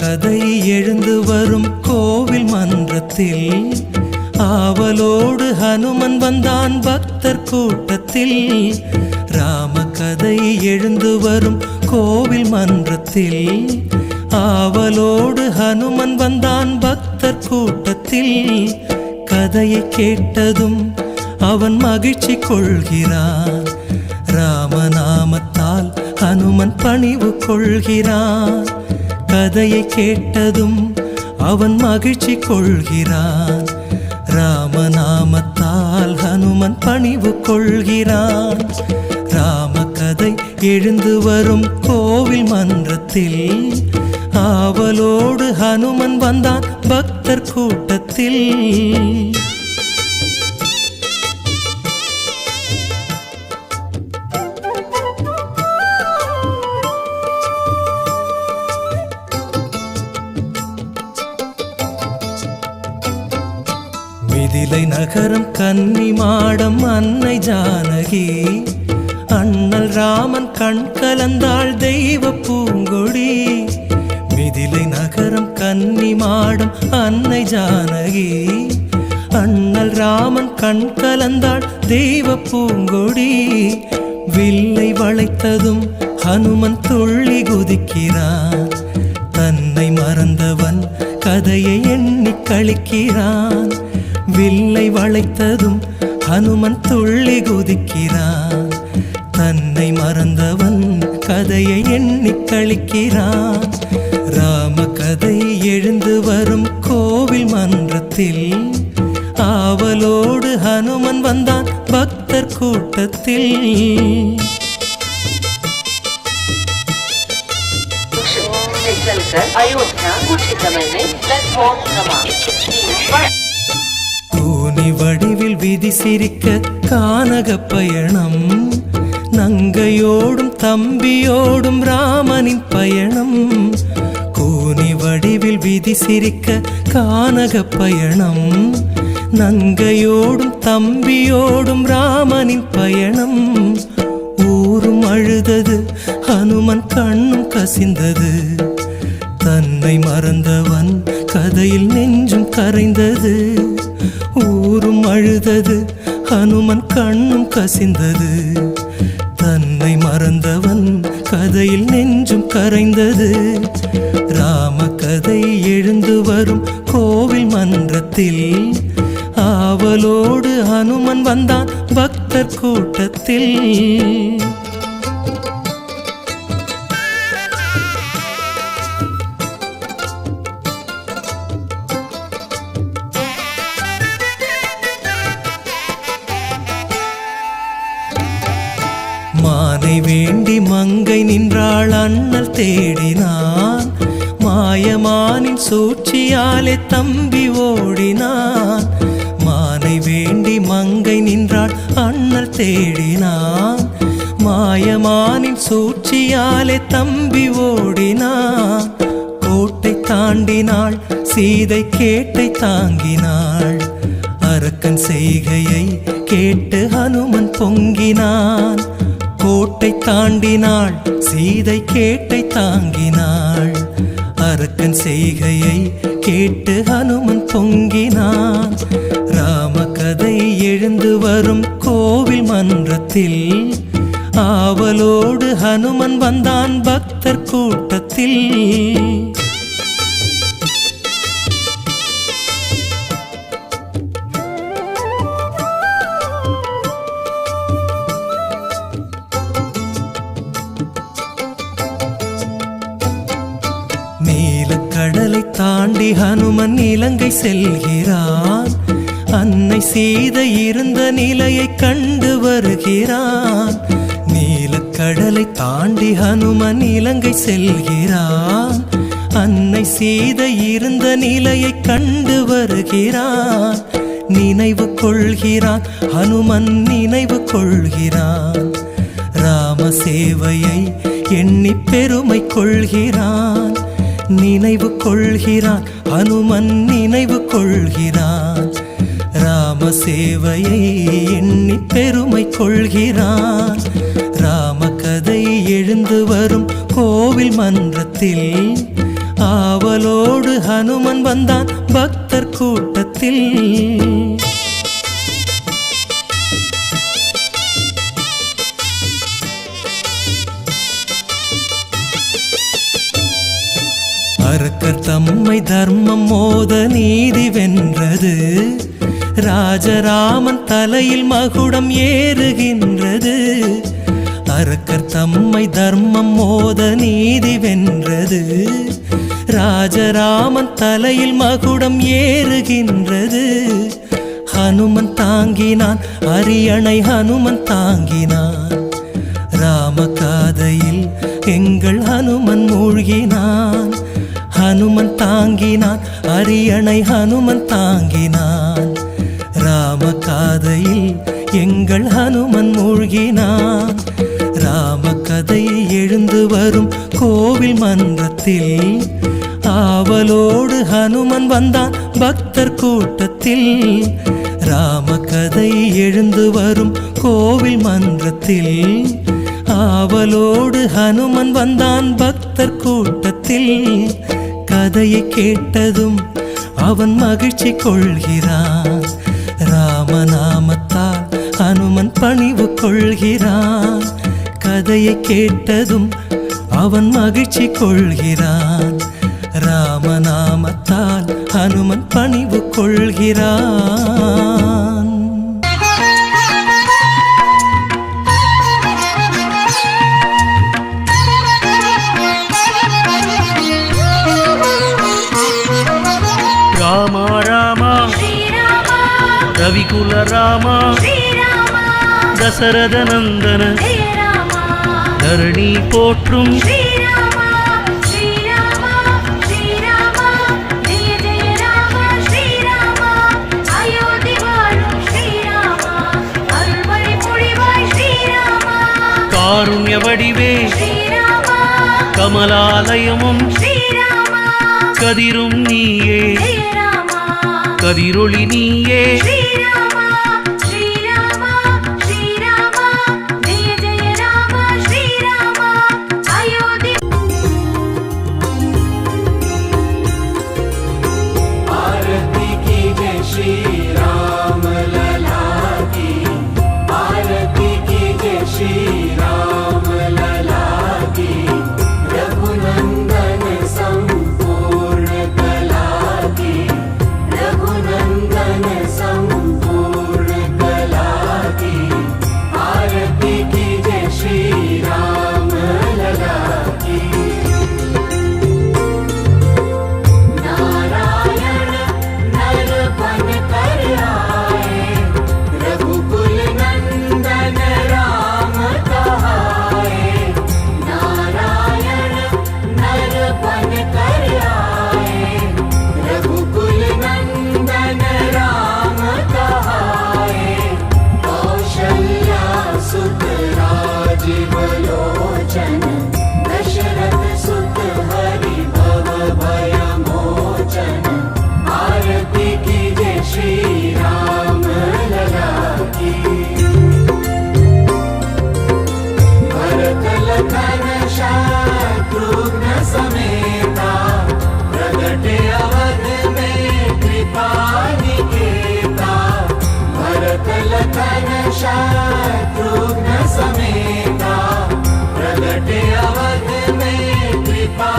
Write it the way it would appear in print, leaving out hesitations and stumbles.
கதை எழுந்து வரும் கோவில் மன்றத்தில் ஆவலோடு ஹனுமன் வந்தான் பக்தர் கூட்டத்தில். ராம கதை எழுந்து வரும் கோவில் மன்றத்தில் ஆவலோடு ஹனுமன் வந்தான் பக்தர் கூட்டத்தில். கதையை கேட்டதும் அவன் மகிழ்ச்சி கொள்கிறான். ராமநாமத்தால் ஹனுமன் பணிவு கொள்கிறான். கதையை கேட்டதும் அவன் மகிழ்ச்சி கொள்கிறான். ராமநாமத்தால் ஹனுமன் பணிவு கொள்கிறான். ராம கதை எழுந்து வரும் கோவில் மன்றத்தில் ஆவலோடு ஹனுமன் வந்தான் பக்தர் கூட்டத்தில். மிதிலை நகரம் கன்னி மாடம் அன்னை ஜானகி. அண்ணல் ராமன் கண் கலந்தாள் தெய்வ பூங்கொடி. மிதிலை நகரம் கன்னி மாடம் அன்னை ஜானகி. அண்ணல் ராமன் கண் கலந்தாள் தெய்வ பூங்கொடி. வில்லை வளைத்ததும் ஹனுமன் துள்ளி குதிக்கிறான். தன்னை மறந்தவன் கதையை எண்ணி கழிக்கிறான். வில்லை வளைத்ததும் ஹனுமன் துள்ளி குதிக்கிறான். தன்னை மறந்தவன் கதையை எண்ணி கழிக்கிறான். ராம கதை எழுந்து வரும் கோவில் மன்றத்தில் ஆவலோடு ஹனுமன் வந்தான் பக்தர் கூட்டத்தில். கூனி வடிவில் விதி சிரிக்க கானக பயணம். நங்கையோடும் தம்பியோடும் ராமனின் பயணம். கூனி வடிவில் விதி சிரிக்க கானக பயணம். நங்கையோடும் தம்பியோடும் ராமனின் பயணம். ஊரும் அழுதது ஹனுமன் கண்ணும் கசிந்தது. தன்னை மறந்தவன் கதையில் நெஞ்சும் கரைந்தது. ஊரும் அழுதது ஹனுமன் கண்ணும் கசிந்தது. தன்னை மறந்தவன் கதையில் நெஞ்சும் கரைந்தது. ராம கதை எழுந்து வரும் கோவில் மன்றத்தில் ஆவலோடு ஹனுமன் வந்தான் பக்தர் கூட்டத்தில். மானை வேண்டி மங்கை நின்றாள் அண்ணல் தேடினான். மாயமானின் சூழ்ச்சியாலே தம்பி ஓடினான். மானை வேண்டி மங்கை நின்றாள் அண்ணல் தேடினான். மாயமானின் சூழ்ச்சியாலே தம்பி ஓடினான். கோட்டை தாண்டினாள் சீதை கேட்டை தாங்கினாள். அரக்கன் செய்கையை கேட்டு ஹனுமன் பொங்கினான். கோட்டை தாண்டினாள் சீதை கேட்டை தாங்கினாள். அரக்கன் செய்கையை கேட்டு ஹனுமன் பொங்கினான். ராம கதை எழுந்து வரும் கோவில் மன்றத்தில் ஆவலோடு ஹனுமன் வந்தான் பக்தர் கூட்டத்தில். கடலை தாண்டி ஹனுமன் இலங்கை செல்கிறான். அன்னை சீதை இருந்த நிலையை கண்டு வருகிறான். நீலக்கடலை தாண்டி ஹனுமன் இலங்கை செல்கிறான். அன்னை சீதை இருந்த நிலையை கண்டு வருகிறான். நினைவு கொள்கிறான் ஹனுமன் நினைவு கொள்கிறான். ராம சேவையை எண்ணி பெருமை கொள்கிறான். நினைவு கொள்கிறான் ஹனுமன் நினைவு கொள்கிறான். ராம சேவையை எண்ணி பெருமை கொள்கிறான். ராம கதை எழுந்து வரும் கோவில் மன்றத்தில் ஆவலோடு ஹனுமன் வந்தான் பக்தர் கூட்டத்தில். அரக்கர் தம்மை தர்மம் மோத நீதி வென்றது. ராஜராமன் தலையில் மகுடம் ஏறுகின்றது. அரக்கர் தம்மை தர்மம் மோத நீதி வென்றது. ராஜராமன் தலையில் மகுடம் ஏறுகின்றது. ஹனுமன் தாங்கினான் அரியணை, ஹனுமன் தாங்கினான். ராமகாதையில் எங்கள் ஹனுமன் மூழ்கினான். ஹனுமன் தாங்கினான் அரியணை, ஹனுமன் தாங்கினான். ராமகாதையில் எங்கள் ஹனுமன் மூழ்கினான். ராமகதை எழுந்து வரும் கோவில் மன்றத்தில் ஆவலோடு ஹனுமன் வந்தான் பக்தர் கூட்டத்தில். ராமகதை எழுந்து வரும் கோவில் மன்றத்தில் ஆவலோடு ஹனுமன் வந்தான் பக்தர் கூட்டத்தில். கதையை கேட்டதும் அவன் மகிழ்ச்சி கொள்கிறான். ராமநாமத்தால் ஹனுமன் பணிவு கொள்கிறான். கதையை கேட்டதும் அவன் மகிழ்ச்சி கொள்கிறான். ராமநாமத்தால் ஹனுமன் பணிவு கொள்கிறான். ராமா ராமா ரவிகுல ராமா தசரத நந்தன தரணி போற்றும் காருண்ய வடிவே கமலாலயமும் கதிரும் நீயே, கதிரொளி நீயே. शत्रुघ्न समेता प्रगटे अवध में कृपा